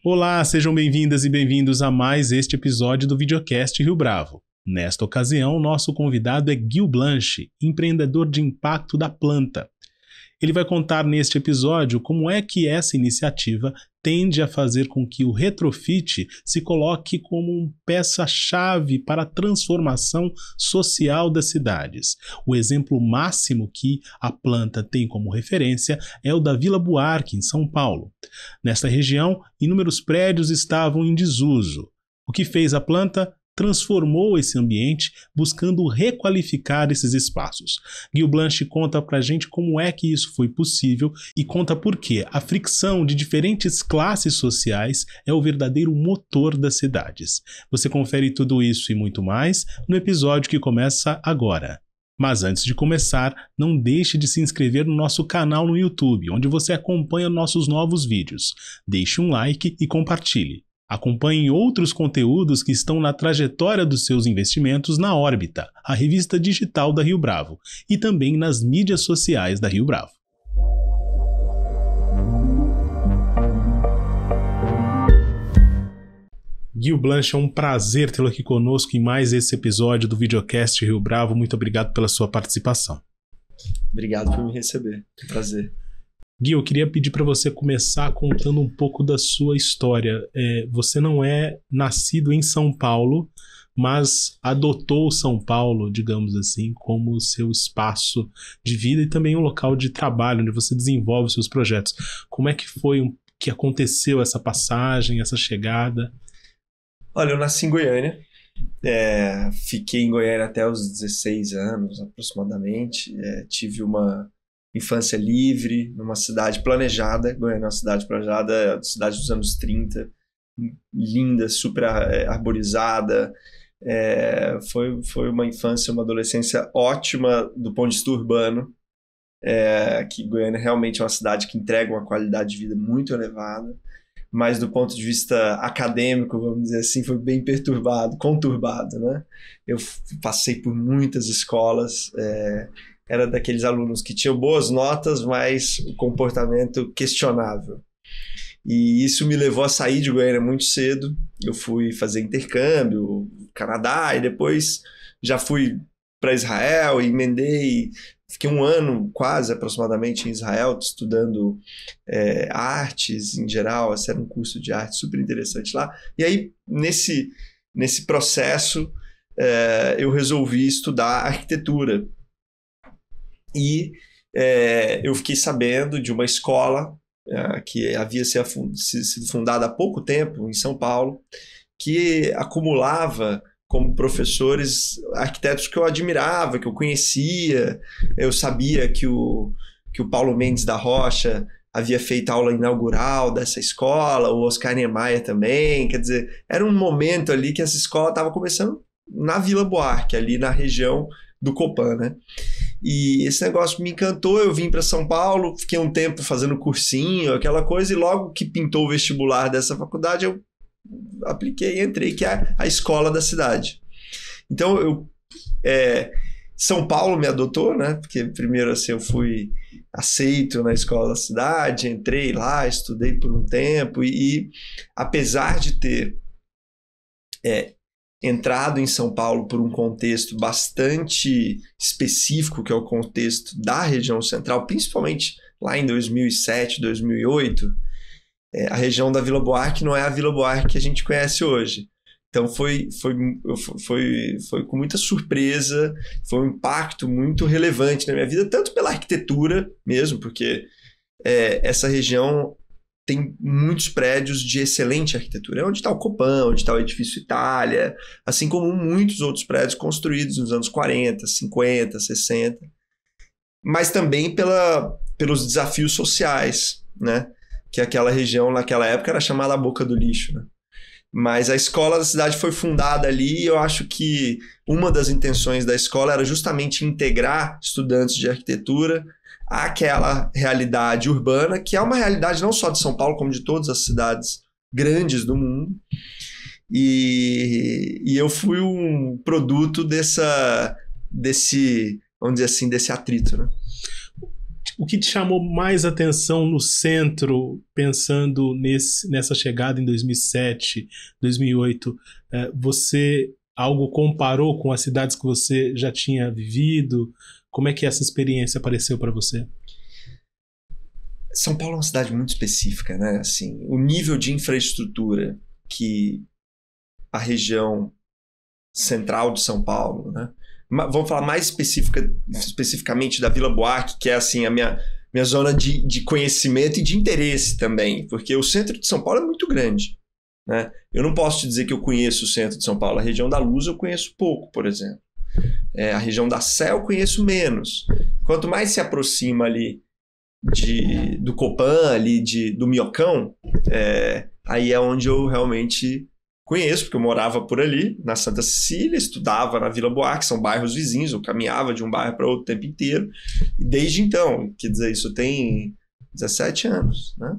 Olá, sejam bem-vindas e bem-vindos a mais este episódio do Videocast Rio Bravo. Nesta ocasião, nosso convidado é Gil Blanche, empreendedor de impacto da Planta. Ele vai contar neste episódio como é que essa iniciativa tende a fazer com que o retrofit se coloque como uma peça-chave para a transformação social das cidades. O exemplo máximo que a Planta tem como referência é o da Vila Buarque, em São Paulo. Nesta região, inúmeros prédios estavam em desuso. O que fez a Planta? Transformou esse ambiente, buscando requalificar esses espaços. Gil Blanche conta pra gente como é que isso foi possível e conta por que a fricção de diferentes classes sociais é o verdadeiro motor das cidades. Você confere tudo isso e muito mais no episódio que começa agora. Mas antes de começar, não deixe de se inscrever no nosso canal no YouTube, onde você acompanha nossos novos vídeos. Deixe um like e compartilhe. Acompanhe outros conteúdos que estão na trajetória dos seus investimentos na Órbita, a revista digital da Rio Bravo, e também nas mídias sociais da Rio Bravo. Gil Blanche, é um prazer tê-lo aqui conosco em mais esse episódio do Videocast Rio Bravo. Muito obrigado pela sua participação. Obrigado por me receber. Que prazer. Gil, eu queria pedir para você começar contando um pouco da sua história. Você não é nascido em São Paulo, mas adotou São Paulo, digamos assim, como seu espaço de vida e também um local de trabalho onde você desenvolve seus projetos. Como é que foi que aconteceu essa passagem, essa chegada? Olha, eu nasci em Goiânia. Fiquei em Goiânia até os 16 anos, aproximadamente. Tive uma infância livre, numa cidade planejada. Goiânia é uma cidade planejada, cidade dos anos 30, linda, super arborizada. Foi uma infância, uma adolescência ótima do ponto de vista urbano, que Goiânia realmente é uma cidade que entrega uma qualidade de vida muito elevada, mas do ponto de vista acadêmico, vamos dizer assim, foi bem conturbado, né? Eu passei por muitas escolas, era daqueles alunos que tinham boas notas, mas o comportamento questionável. E isso me levou a sair de Goiânia muito cedo. Eu fui fazer intercâmbio no Canadá e depois já fui para Israel e emendei. Fiquei um ano quase aproximadamente em Israel estudando artes em geral. Esse era um curso de arte super interessante lá. E aí, nesse processo, eu resolvi estudar arquitetura. E eu fiquei sabendo de uma escola que havia sido fundada há pouco tempo em São Paulo, que acumulava como professores arquitetos que eu admirava, que eu conhecia. Eu sabia que o Paulo Mendes da Rocha havia feito a aula inaugural dessa escola, o Oscar Niemeyer também. Quer dizer, era um momento ali que essa escola estava começando na Vila Buarque, ali na região do Copan, né? E esse negócio me encantou. Eu vim para São Paulo, fiquei um tempo fazendo cursinho, aquela coisa, e logo que pintou o vestibular dessa faculdade, eu apliquei e entrei, que é a escola da cidade. Então, São Paulo me adotou, né? Porque primeiro assim, eu fui aceito na escola da cidade, entrei lá, estudei por um tempo, e apesar de ter entrado em São Paulo por um contexto bastante específico, que é o contexto da região central, principalmente lá em 2007, 2008, a região da Vila Buarque não é a Vila Buarque que a gente conhece hoje. Então foi com muita surpresa, foi um impacto muito relevante na minha vida, tanto pela arquitetura mesmo, porque essa região tem muitos prédios de excelente arquitetura. É onde está o Copan, onde está o Edifício Itália, assim como muitos outros prédios construídos nos anos 40, 50, 60. Mas também pelos desafios sociais, né? Que aquela região, naquela época, era chamada a Boca do Lixo, né? Mas a escola da cidade foi fundada ali, e eu acho que uma das intenções da escola era justamente integrar estudantes de arquitetura àquela realidade urbana, que é uma realidade não só de São Paulo, como de todas as cidades grandes do mundo. E eu fui um produto desse, vamos dizer assim, desse atrito, né? O que te chamou mais atenção no centro, pensando nessa chegada em 2007, 2008? Você algo comparou com as cidades que você já tinha vivido? Como é que essa experiência apareceu para você? São Paulo é uma cidade muito específica, né? Assim, o nível de infraestrutura que a região central de São Paulo, né? Vamos falar mais especificamente da Vila Buarque, que é assim, a minha zona de conhecimento e de interesse também, porque o centro de São Paulo é muito grande, né? Eu não posso te dizer que eu conheço o centro de São Paulo. A região da Luz eu conheço pouco, por exemplo. A região da Sé eu conheço menos. Quanto mais se aproxima ali do Copan, ali do Minhocão, aí é onde eu realmente conheço, porque eu morava por ali, na Santa Cecília, estudava na Vila Buarque, são bairros vizinhos, eu caminhava de um bairro para outro o tempo inteiro. E desde então, quer dizer, isso tem 17 anos, né?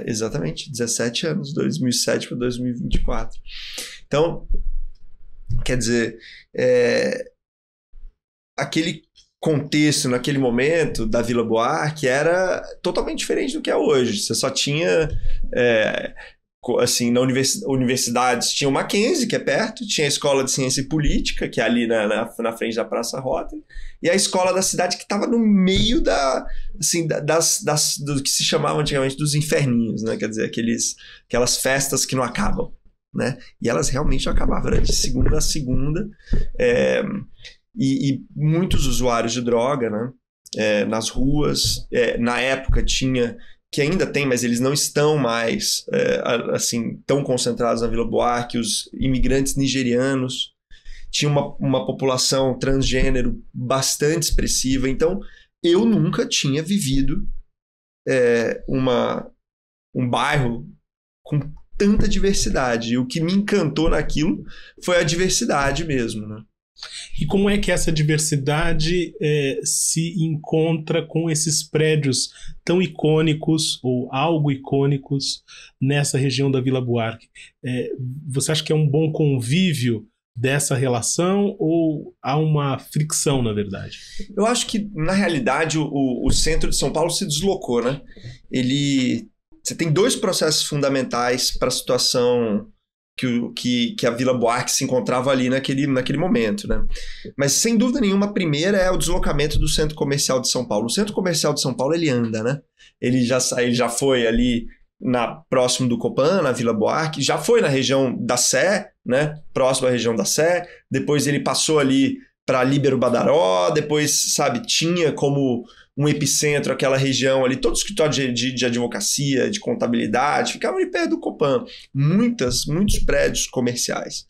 Exatamente, 17 anos, 2007 para 2024. Então, quer dizer, aquele contexto naquele momento da Vila Buarque era totalmente diferente do que é hoje. Você só tinha, assim, na universidades tinha o Mackenzie, que é perto, tinha a Escola de Ciência e Política, que é ali na frente da Praça Rotary, e a escola da cidade que estava no meio do que se chamava antigamente dos inferninhos, né? Quer dizer, aquelas festas que não acabam, né? E elas realmente não acabavam, era de segunda a segunda, e muitos usuários de droga, né? Nas ruas. Na época tinha, que ainda tem, mas eles não estão mais assim tão concentrados na Vila Buarque, os imigrantes nigerianos. Tinha uma população transgênero bastante expressiva. Então, eu nunca tinha vivido um bairro com tanta diversidade. E o que me encantou naquilo foi a diversidade mesmo, né? E como é que essa diversidade se encontra com esses prédios tão icônicos ou algo icônicos nessa região da Vila Buarque? Você acha que é um bom convívio dessa relação ou há uma fricção, na verdade? Eu acho que, na realidade, o centro de São Paulo se deslocou, né? Você tem dois processos fundamentais para a situação que a Vila Buarque se encontrava ali naquele momento, né? Mas, sem dúvida nenhuma, a primeira é o deslocamento do Centro Comercial de São Paulo. O Centro Comercial de São Paulo, ele anda, né? Ele já foi ali próximo do Copan, na Vila Buarque, já foi na região da Sé, né? Próximo à região da Sé, depois ele passou ali para Líbero Badaró, depois, sabe, tinha como um epicentro aquela região ali, todo escritório de advocacia, de contabilidade, ficava ali perto do Copan, muitos prédios comerciais.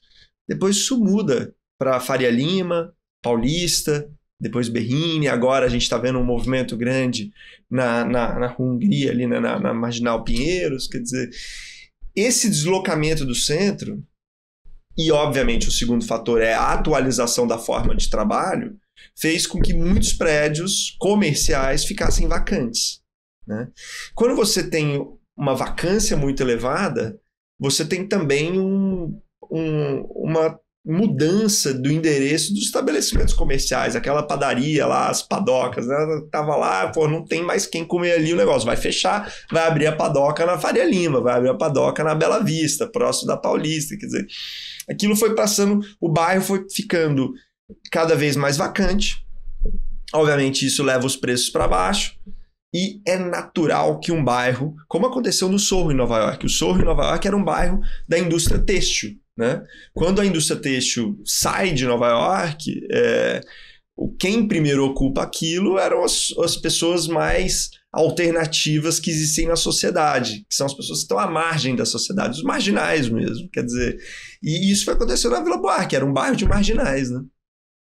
Depois isso muda para Faria Lima, Paulista, depois Berrini, agora a gente está vendo um movimento grande na Hungria, ali na Marginal Pinheiros. Quer dizer, esse deslocamento do centro, e obviamente o segundo fator é a atualização da forma de trabalho, fez com que muitos prédios comerciais ficassem vacantes, né? Quando você tem uma vacância muito elevada, você tem também uma mudança do endereço dos estabelecimentos comerciais. Aquela padaria lá, as padocas, né? Tava lá, não tem mais quem comer ali, o negócio vai fechar, vai abrir a padoca na Faria Lima, vai abrir a padoca na Bela Vista, próximo da Paulista. Quer dizer, aquilo foi passando, o bairro foi ficando cada vez mais vacante. Obviamente isso leva os preços para baixo, e é natural que um bairro, como aconteceu no Sorro em Nova York, o Sorro em Nova York era um bairro da indústria têxtil, né? Quando a indústria têxtil sai de Nova York, quem primeiro ocupa aquilo eram as pessoas mais alternativas que existem na sociedade, que são as pessoas que estão à margem da sociedade, os marginais mesmo, quer dizer, e isso foi acontecendo na Vila Buarque, era um bairro de marginais, né?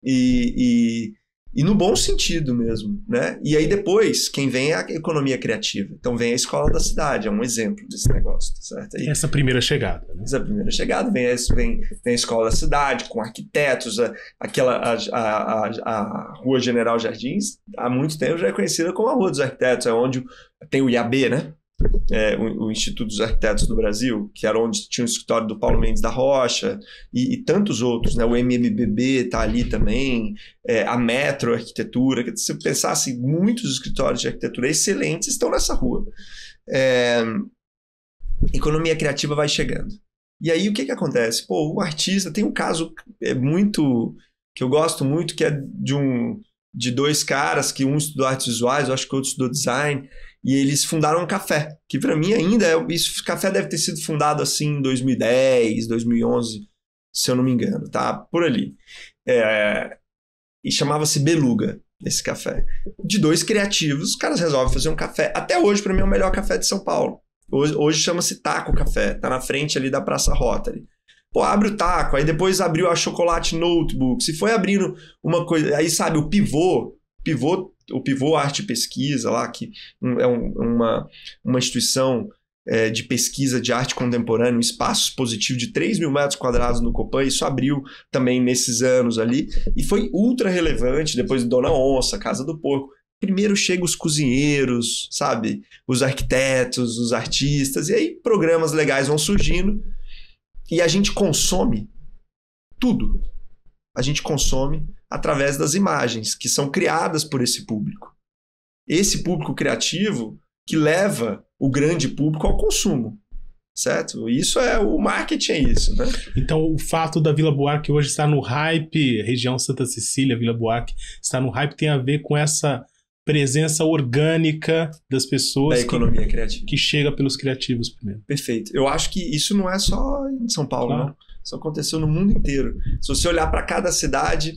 E no bom sentido mesmo, né? E aí depois, quem vem é a economia criativa. Então vem a escola da cidade, é um exemplo desse negócio, tá certo? Aí, essa primeira chegada. Né? Essa primeira chegada, vem a escola da cidade, com arquitetos, a Rua General Jardins, há muito tempo já é conhecida como a Rua dos Arquitetos, é onde tem o IAB, né? o Instituto dos Arquitetos do Brasil, que era onde tinha o escritório do Paulo Mendes da Rocha, e tantos outros, né? O MMBB está ali também, a Metro Arquitetura. Se você pensasse, muitos escritórios de arquitetura excelentes estão nessa rua. Economia criativa vai chegando. E aí o que acontece? Pô, o artista tem um caso que eu gosto muito, que é de dois caras, que um estudou artes visuais, eu acho que o outro estudou design, e eles fundaram um café, que para mim ainda esse café deve ter sido fundado assim em 2010, 2011, se eu não me engano, tá? Por ali. E chamava-se Beluga, esse café. De dois criativos, os caras resolvem fazer um café. Até hoje, para mim, é o melhor café de São Paulo. Hoje chama-se Taco Café, tá na frente ali da Praça Rotary. Pô, abre o Taco, aí depois abriu a Chocolate Notebooks, e foi abrindo uma coisa, aí sabe, o Pivô Arte e Pesquisa lá, que é uma instituição de pesquisa de arte contemporânea, um espaço expositivo de 3 mil metros quadrados no Copan, isso abriu também nesses anos ali, e foi ultra relevante, depois Dona Onça, Casa do Porco. Primeiro chegam os cozinheiros, sabe, os arquitetos, os artistas, e aí programas legais vão surgindo, e a gente consome tudo. A gente consome através das imagens que são criadas por esse público. Esse público criativo que leva o grande público ao consumo, certo? Isso o marketing é isso, né? Então o fato da Vila Buarque hoje estar no hype, região Santa Cecília, Vila Buarque, estar no hype tem a ver com essa presença orgânica das pessoas da economia criativa, que chega pelos criativos primeiro. Perfeito. Eu acho que isso não é só em São Paulo, claro. Não. Isso aconteceu no mundo inteiro. Se você olhar para cada cidade,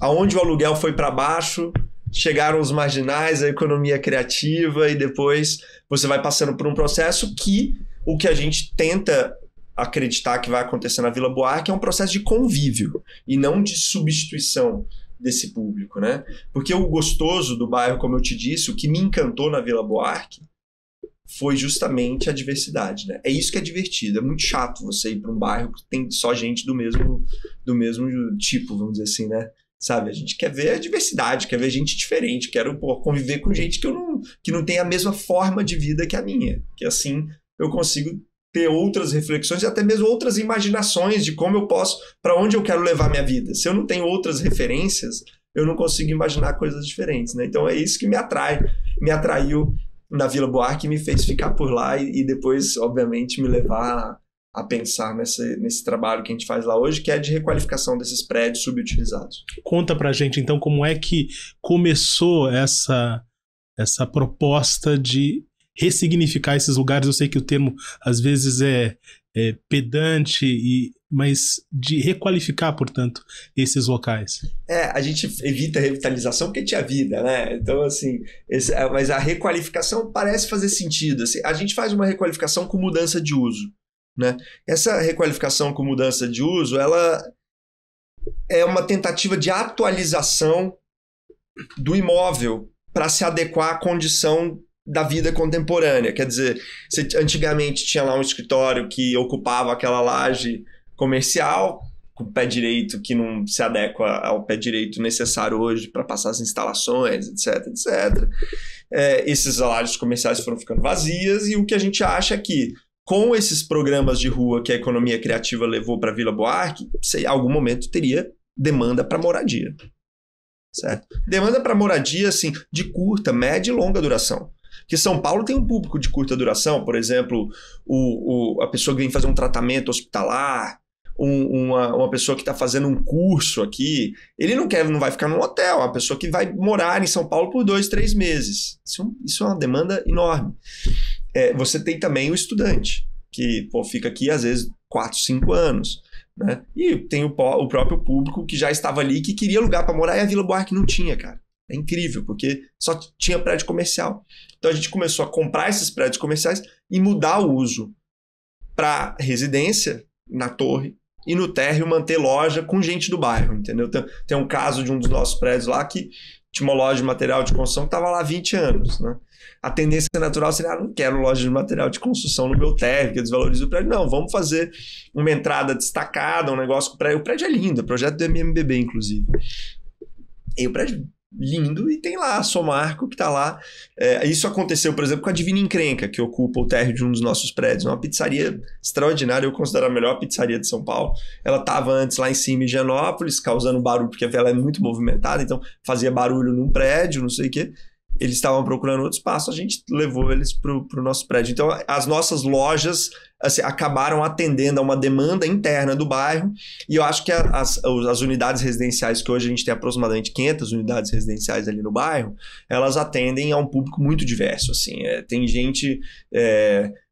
aonde o aluguel foi para baixo, chegaram os marginais, a economia criativa, e depois você vai passando por um processo que o que a gente tenta acreditar que vai acontecer na Vila Buarque é um processo de convívio e não de substituição desse público, né? Porque o gostoso do bairro, como eu te disse, o que me encantou na Vila Buarque foi justamente a diversidade, né? É isso que é divertido. É muito chato você ir para um bairro que tem só gente do mesmo tipo, vamos dizer assim, né? Sabe? A gente quer ver a diversidade, quer ver gente diferente, quero conviver com gente que não tem a mesma forma de vida que a minha, que assim eu consigo ter outras reflexões e até mesmo outras imaginações de como eu posso, para onde eu quero levar minha vida. Se eu não tenho outras referências, eu não consigo imaginar coisas diferentes, né? Então é isso que me atraiu na Vila Buarque e me fez ficar por lá e depois, obviamente, me levar a pensar nesse trabalho que a gente faz lá hoje, que é de requalificação desses prédios subutilizados. Conta pra gente, então, como é que começou essa proposta de ressignificar esses lugares. Eu sei que o termo às vezes é pedante, mas de requalificar, portanto, esses locais. A gente evita a revitalização porque tinha vida, né? Então, assim, mas a requalificação parece fazer sentido. Assim, a gente faz uma requalificação com mudança de uso, né? Essa requalificação com mudança de uso, ela é uma tentativa de atualização do imóvel para se adequar à condição da vida contemporânea. Quer dizer, você antigamente tinha lá um escritório que ocupava aquela laje comercial, com o pé direito que não se adequa ao pé direito necessário hoje para passar as instalações, etc, etc. Esses lajes comerciais foram ficando vazias e o que a gente acha é que, com esses programas de rua que a economia criativa levou para Vila Buarque, em algum momento teria demanda para moradia. Certo? Demanda para moradia, assim, de curta, média e longa duração. Porque São Paulo tem um público de curta duração, por exemplo, a pessoa que vem fazer um tratamento hospitalar, uma pessoa que está fazendo um curso aqui, ele não vai ficar num hotel, é uma pessoa que vai morar em São Paulo por 2, 3 meses. Isso é uma demanda enorme. Você tem também o estudante, que fica aqui às vezes 4, 5 anos. Né? E tem o próprio público que já estava ali, que queria lugar para morar, e a Vila Buarque não tinha, cara. É incrível, porque só tinha prédio comercial. Então a gente começou a comprar esses prédios comerciais e mudar o uso para residência na torre e no térreo manter loja com gente do bairro, entendeu? Tem um caso de um dos nossos prédios lá que tinha uma loja de material de construção que estava lá há 20 anos, né? A tendência natural seria, não quero loja de material de construção no meu térreo, que desvaloriza o prédio. Não, vamos fazer uma entrada destacada, um negócio com o prédio. O prédio é lindo, é projeto do MMBB, inclusive. E o prédio lindo, e tem lá a Somarco que está lá. Isso aconteceu, por exemplo, com a Divina Encrenca, que ocupa o térreo de um dos nossos prédios. Uma pizzaria extraordinária, eu considero a melhor pizzaria de São Paulo. Ela estava antes lá em cima em Higienópolis, causando barulho, porque ela é muito movimentada, então fazia barulho num prédio, não sei o quê. Eles estavam procurando outro espaço, a gente levou eles para o nosso prédio. Então, as nossas lojas assim, acabaram atendendo a uma demanda interna do bairro, e eu acho que as unidades residenciais, que hoje a gente tem aproximadamente 500 unidades residenciais ali no bairro, elas atendem a um público muito diverso. Assim. Tem gente...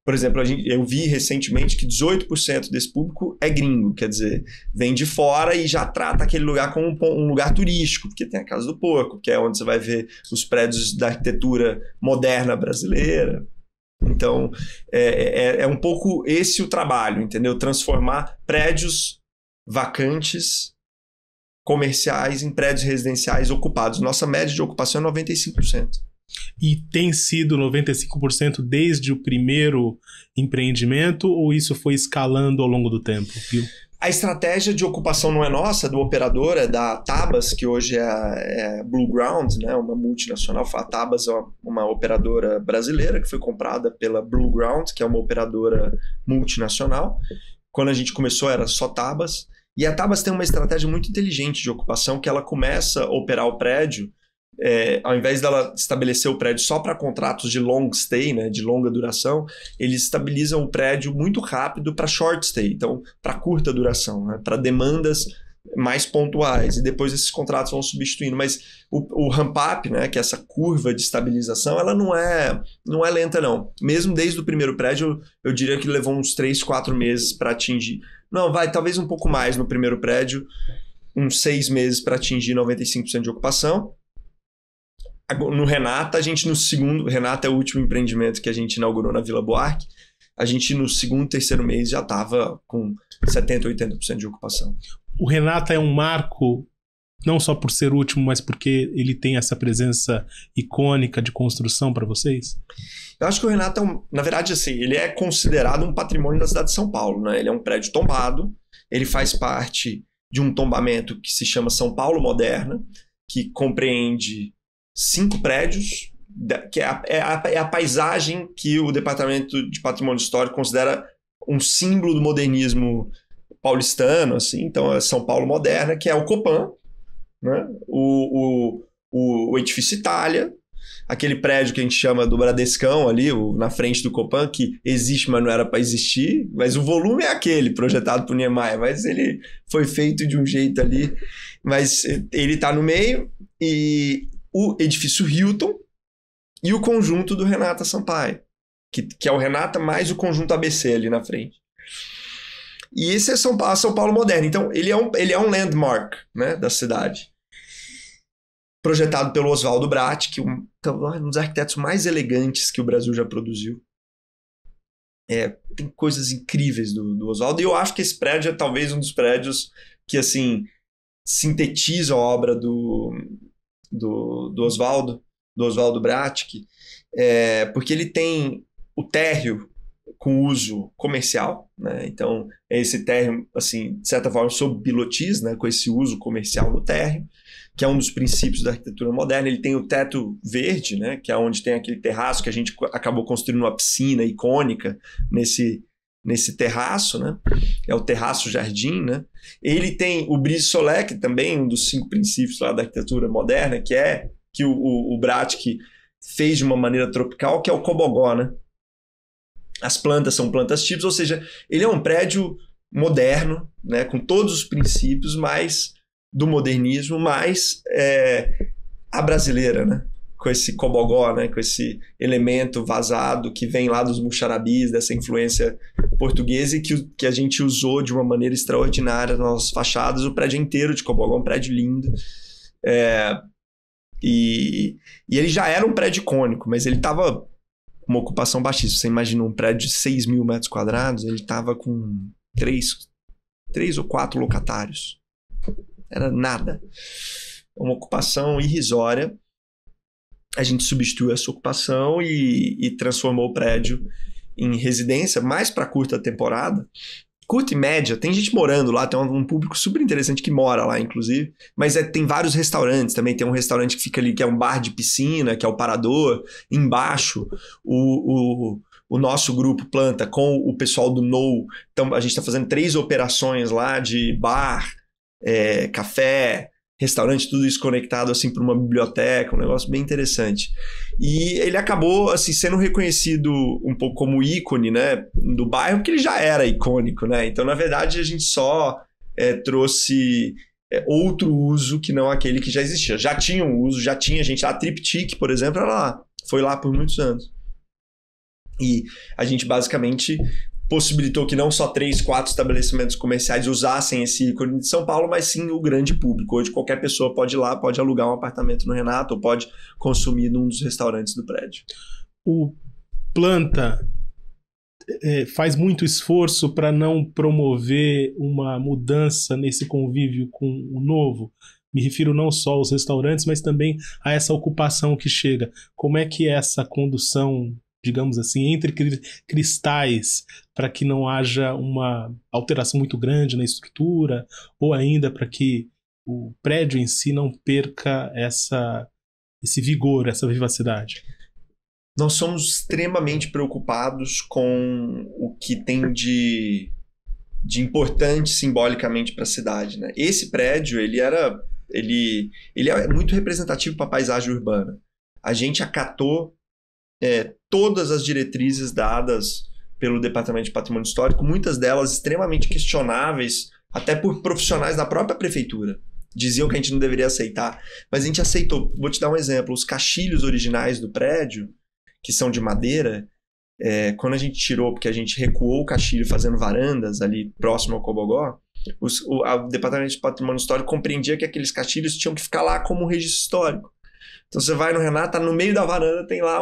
Por exemplo, eu vi recentemente que 18% desse público é gringo, quer dizer, vem de fora e já trata aquele lugar como um lugar turístico, porque tem a Casa do Porco, que é onde você vai ver os prédios da arquitetura moderna brasileira. Então, é um pouco esse o trabalho, entendeu? Transformar prédios vacantes, comerciais, em prédios residenciais ocupados. Nossa média de ocupação é 95%. E tem sido 95% desde o primeiro empreendimento, ou isso foi escalando ao longo do tempo, viu? A estratégia de ocupação não é nossa, do operador, é da Tabas, que hoje é Blue Ground, né, uma multinacional. A Tabas é uma operadora brasileira que foi comprada pela Blue Ground, que é uma operadora multinacional. Quando a gente começou era só Tabas. E a Tabas tem uma estratégia muito inteligente de ocupação, que ela começa a operar o prédio, ao invés dela estabelecer o prédio só para contratos de long stay, né, de longa duração, eles estabilizam o prédio muito rápido para short stay, então para curta duração, né, para demandas mais pontuais, e depois esses contratos vão substituindo. Mas o ramp-up, né, que é essa curva de estabilização, ela não é lenta, não. Mesmo desde o primeiro prédio, eu diria que levou uns 3, 4 meses para atingir. Não, talvez um pouco mais no primeiro prédio, uns 6 meses para atingir 95% de ocupação. No Renata, Renata é o último empreendimento que a gente inaugurou na Vila Buarque. A gente no segundo, terceiro mês já estava com 70%, 80% de ocupação. O Renata é um marco, não só por ser o último, mas porque ele tem essa presença icônica de construção para vocês? Eu acho que o Renata, na verdade, assim, ele é considerado um patrimônio da cidade de São Paulo, né? Ele é um prédio tombado, ele faz parte de um tombamento que se chama São Paulo Moderna, que compreende 5 prédios, que é a paisagem que o Departamento de Patrimônio Histórico considera um símbolo do modernismo paulistano, assim. Então é São Paulo Moderna, que é o Copan, né? O Edifício Itália, aquele prédio que a gente chama do Bradescão ali, na frente do Copan, que existe, mas não era para existir, mas o volume é aquele, projetado por Niemeyer, mas ele foi feito de um jeito ali, mas ele está no meio, e o edifício Hilton e o conjunto do Renata Sampaio, que é o Renata mais o conjunto ABC ali na frente. E esse é São Paulo Moderno. Então, ele é um landmark, né, da cidade. Projetado pelo Oswaldo Bratti, que é um dos arquitetos mais elegantes que o Brasil já produziu. Tem coisas incríveis do Oswaldo. E eu acho que esse prédio é talvez um dos prédios que, assim, sintetiza a obra do Oswaldo Bratti, porque ele tem o térreo com uso comercial, né? Então esse térreo, assim, de certa forma, sob pilotis, né? Com esse uso comercial no térreo, que é um dos princípios da arquitetura moderna. Ele tem o teto verde, né? Que é onde tem aquele terraço que a gente acabou construindo uma piscina icônica nesse terraço, né? É o terraço jardim, né? Ele tem o brise soleil, que também é um dos 5 princípios lá da arquitetura moderna, que o Bratti fez de uma maneira tropical, que é o cobogó, né? As plantas são plantas típicas, ou seja, ele é um prédio moderno, né? Com todos os princípios, mais do modernismo, mais a brasileira, né? Com esse cobogó, né? Com esse elemento vazado que vem lá dos muxarabis, dessa influência portuguesa, e que a gente usou de uma maneira extraordinária nas nossas fachadas. O prédio inteiro de cobogó, um prédio lindo. E ele já era um prédio icônico, mas ele estava com uma ocupação baixíssima. Você imagina um prédio de 6 mil metros quadrados, ele estava com 3 ou 4 locatários. Era nada. Uma ocupação irrisória. A gente substituiu essa ocupação e transformou o prédio em residência, mais para curta temporada. curta e média, tem gente morando lá, tem um público super interessante que mora lá, inclusive, mas tem vários restaurantes também, tem um restaurante que fica ali, que é um bar de piscina, que é o Parador, embaixo, o nosso grupo Planta com o pessoal do No, então a gente está fazendo 3 operações lá de bar, café, restaurante, tudo isso conectado assim para uma biblioteca, um negócio bem interessante. E ele acabou assim sendo reconhecido um pouco como ícone, né, do bairro, porque ele já era icônico, né? Então, na verdade, a gente só trouxe outro uso que não aquele que já existia. Já tinha um uso, já tinha gente. A Triptych, por exemplo, foi lá por muitos anos. E a gente basicamente possibilitou que não só 3, 4 estabelecimentos comerciais usassem esse ícone de São Paulo, mas sim o grande público. Hoje qualquer pessoa pode ir lá, pode alugar um apartamento no Renato ou pode consumir num dos restaurantes do prédio. O Planta faz muito esforço para não promover uma mudança nesse convívio com o novo. Me refiro não só aos restaurantes, mas também a essa ocupação que chega. Como é que é essa condução, digamos assim, entre cristais, para que não haja uma alteração muito grande na estrutura, ou ainda para que o prédio em si não perca esse vigor, essa vivacidade? Nós somos extremamente preocupados com o que tem de importante simbolicamente para a cidade, né? Esse prédio, ele é muito representativo para a paisagem urbana. A gente acatou todas as diretrizes dadas pelo Departamento de Patrimônio Histórico, muitas delas extremamente questionáveis, até por profissionais da própria prefeitura. Diziam que a gente não deveria aceitar, mas a gente aceitou. Vou te dar um exemplo. Os caixilhos originais do prédio, que são de madeira, quando a gente tirou, porque a gente recuou o caixilho fazendo varandas ali próximo ao Cobogó, o Departamento de Patrimônio Histórico compreendia que aqueles caixilhos tinham que ficar lá como um registro histórico. Então você vai no Renato, no meio da varanda tem lá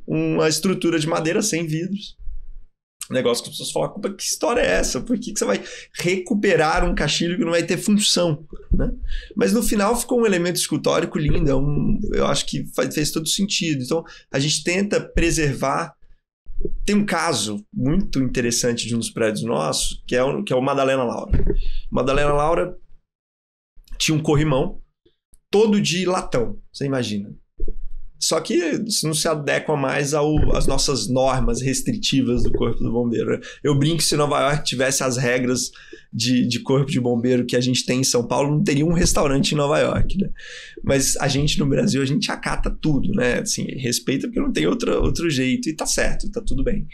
uma estrutura de madeira sem vidros. Negócio que as pessoas falam, que história é essa? Por que você vai recuperar um caixilho que não vai ter função? Né? Mas no final ficou um elemento escultórico lindo, eu acho que fez todo sentido. Então a gente tenta preservar. Tem um caso muito interessante de um dos prédios nossos, que é o Madalena Laura. Madalena Laura tinha um corrimão todo de latão, você imagina. Só que isso não se adequa mais às nossas normas restritivas do Corpo do Bombeiro. Eu brinco que se Nova York tivesse as regras de Corpo de Bombeiro que a gente tem em São Paulo, não teria um restaurante em Nova York, né? Mas a gente no Brasil, a gente acata tudo, né? Assim, respeita porque não tem outro jeito e tá certo, tá tudo bem.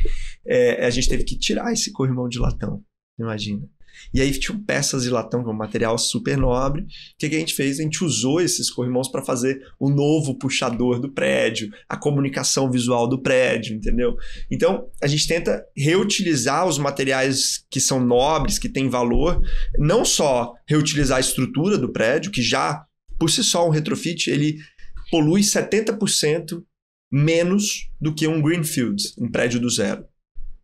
A gente teve que tirar esse corrimão de latão, imagina. E aí tinham peças de latão, que é um material super nobre. O que a gente fez? A gente usou esses corrimãos para fazer o novo puxador do prédio, a comunicação visual do prédio, entendeu? Então, a gente tenta reutilizar os materiais que são nobres, que têm valor, não só reutilizar a estrutura do prédio, que já, por si só, um retrofit, ele polui 70% menos do que um greenfield, um prédio do zero,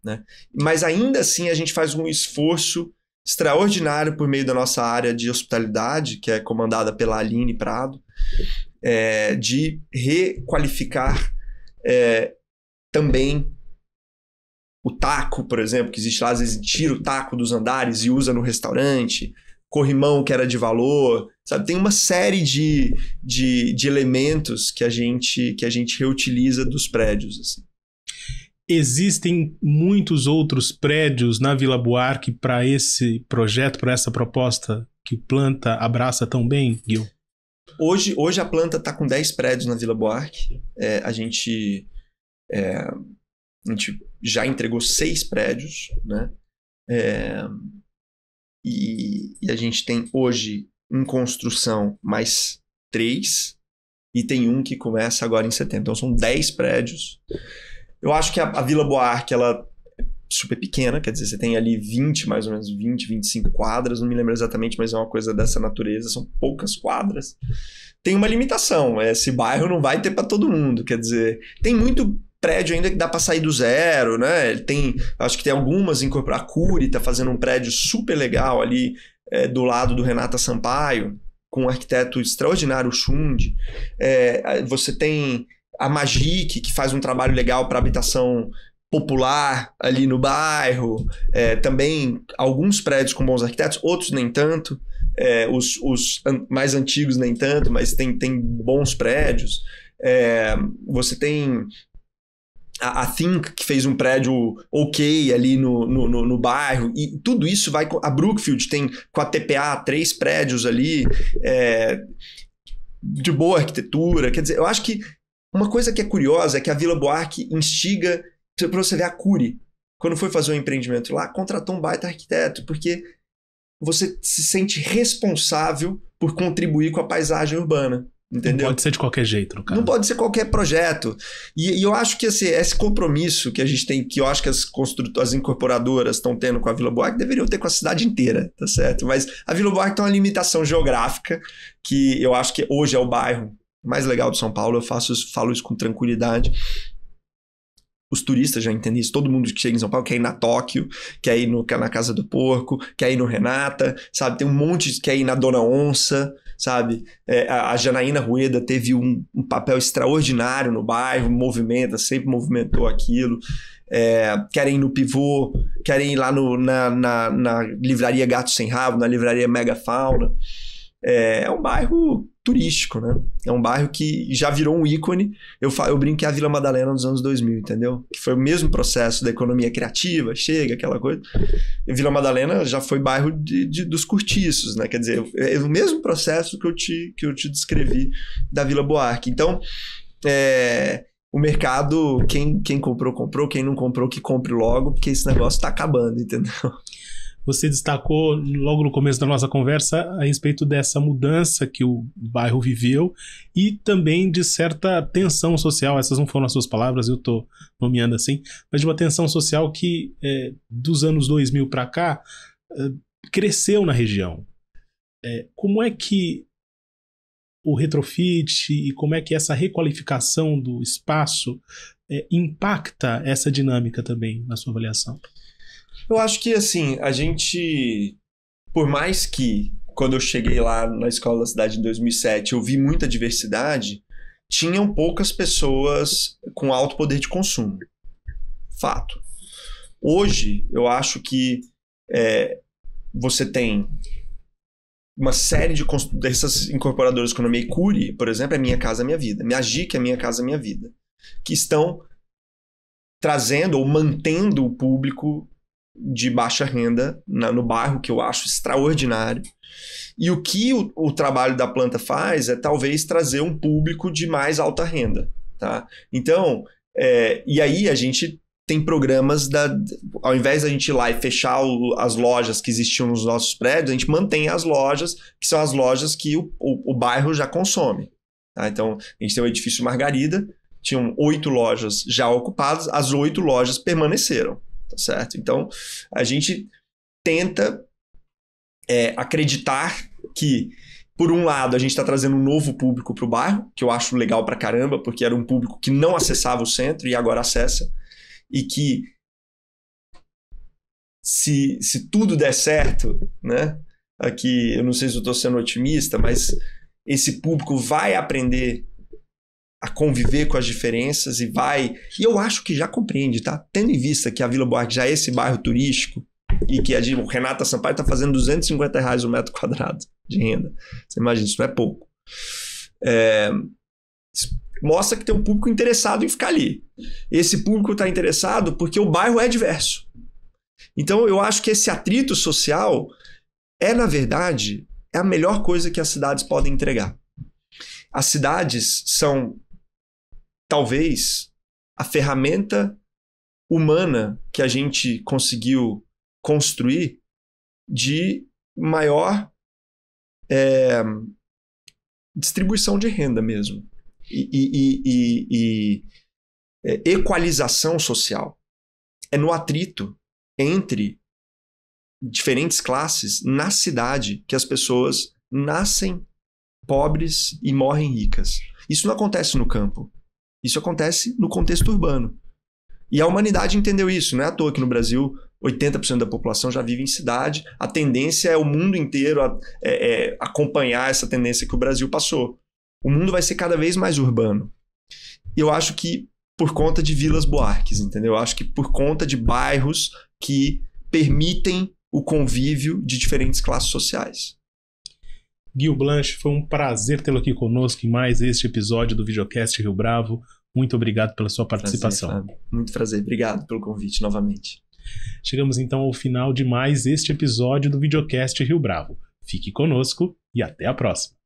né? Mas ainda assim, a gente faz um esforço extraordinário por meio da nossa área de hospitalidade, que é comandada pela Aline Prado, de requalificar também o taco, por exemplo, que existe lá, às vezes tira o taco dos andares e usa no restaurante, corrimão que era de valor, sabe? Tem uma série de elementos que a gente reutiliza dos prédios, assim. Existem muitos outros prédios na Vila Buarque para esse projeto, para essa proposta que o Planta abraça tão bem, Gil? Hoje a Planta está com 10 prédios na Vila Buarque. A gente já entregou 6 prédios, né? E a gente tem hoje em construção mais 3 e tem um que começa agora em setembro. Então são 10 prédios. Eu acho que a Vila Buarque, ela é super pequena, quer dizer, você tem ali mais ou menos 20, 25 quadras, não me lembro exatamente, mas é uma coisa dessa natureza, são poucas quadras. Tem uma limitação, esse bairro não vai ter para todo mundo, quer dizer, tem muito prédio ainda que dá para sair do zero, né? Acho que tem algumas incorporadas. A Cury tá fazendo um prédio super legal ali do lado do Renata Sampaio, com um arquiteto extraordinário, o Schund. Você tem a Magic, que faz um trabalho legal para habitação popular ali no bairro, também alguns prédios com bons arquitetos, outros nem tanto, os mais antigos nem tanto, mas tem bons prédios. Você tem a Think, que fez um prédio ok ali no bairro, e tudo isso vai... A Brookfield tem, com a TPA, 3 prédios ali, de boa arquitetura. Quer dizer, eu acho que uma coisa que é curiosa é que a Vila Buarque instiga, para você ver a Cury, quando foi fazer um empreendimento lá, contratou um baita arquiteto, porque você se sente responsável por contribuir com a paisagem urbana. Entendeu? Não pode ser de qualquer jeito, no caso. Não pode ser qualquer projeto. E eu acho que esse compromisso que a gente tem, que eu acho que as incorporadoras estão tendo com a Vila Buarque, deveriam ter com a cidade inteira, tá certo? Mas a Vila Buarque tem uma limitação geográfica, que eu acho que hoje é o bairro mais legal de São Paulo. Eu falo isso com tranquilidade. Os turistas já entendem isso. Todo mundo que chega em São Paulo quer ir na Tóquio, quer ir na Casa do Porco, quer ir no Renata, sabe? Tem um monte que quer ir na Dona Onça, sabe? A Janaína Rueda teve um papel extraordinário no bairro, sempre movimentou aquilo. Querem ir no Pivô, querem ir lá na livraria Gato Sem Rabo, na livraria Mega Fauna. É um bairro turístico, né? É um bairro que já virou um ícone. Eu brinco que é a Vila Madalena dos anos 2000, entendeu? Que foi o mesmo processo da economia criativa, chega, aquela coisa. E Vila Madalena já foi bairro dos cortiços, né? Quer dizer, é o mesmo processo que eu te descrevi da Vila Buarque. Então, o mercado, quem comprou, quem não comprou, que compre logo, porque esse negócio tá acabando, entendeu? Você destacou logo no começo da nossa conversa a respeito dessa mudança que o bairro viveu e também de certa tensão social. Essas não foram as suas palavras, eu estou nomeando assim, mas de uma tensão social que dos anos 2000 para cá cresceu na região. Como é que o retrofit e como é que essa requalificação do espaço impacta essa dinâmica também na sua avaliação? Eu acho que, assim, a gente, por mais que, quando eu cheguei lá na Escola da Cidade em 2007, eu vi muita diversidade, tinham poucas pessoas com alto poder de consumo. Fato. Hoje, eu acho que você tem uma série dessas incorporadoras que eu nomeei. Cury, por exemplo, é Minha Casa Minha Vida. Minha GIC é Minha Casa Minha Vida. Que estão trazendo ou mantendo o público de baixa renda no bairro, que eu acho extraordinário. E o que o trabalho da planta faz é talvez trazer um público de mais alta renda. Tá? Então, e aí a gente tem programas ao invés da gente ir lá e fechar as lojas que existiam nos nossos prédios, a gente mantém as lojas, que são as lojas que o bairro já consome. Tá? Então, a gente tem o edifício Margarida, tinham 8 lojas já ocupadas, as 8 lojas permaneceram. Tá certo? Então, a gente tenta acreditar que, por um lado, a gente está trazendo um novo público para o bairro, que eu acho legal pra caramba, porque era um público que não acessava o centro e agora acessa, e que se tudo der certo, né? Aqui, eu não sei se eu estou sendo otimista, mas esse público vai aprender a conviver com as diferenças e eu acho que já compreende, tá? Tendo em vista que a Vila Buarque já é esse bairro turístico e que o Renata Sampaio está fazendo R$250 o metro quadrado de renda. Você imagina, isso não é pouco. Mostra que tem um público interessado em ficar ali. Esse público está interessado porque o bairro é diverso. Então, eu acho que esse atrito social na verdade, a melhor coisa que as cidades podem entregar. As cidades são talvez a ferramenta humana que a gente conseguiu construir de maior distribuição de renda mesmo e equalização social. É no atrito entre diferentes classes na cidade que as pessoas nascem pobres e morrem ricas. Isso não acontece no campo. Isso acontece no contexto urbano. E a humanidade entendeu isso. Não é à toa que no Brasil 80% da população já vive em cidade. A tendência é o mundo inteiro acompanhar essa tendência que o Brasil passou. O mundo vai ser cada vez mais urbano. Eu acho que por conta de Vilas Buarques, entendeu? Acho que por conta de bairros que permitem o convívio de diferentes classes sociais. Gil Blanche, foi um prazer tê-lo aqui conosco em mais este episódio do Videocast Rio Bravo. Muito obrigado pela sua participação. Prazer, muito prazer. Obrigado pelo convite novamente. Chegamos então ao final de mais este episódio do Videocast Rio Bravo. Fique conosco e até a próxima.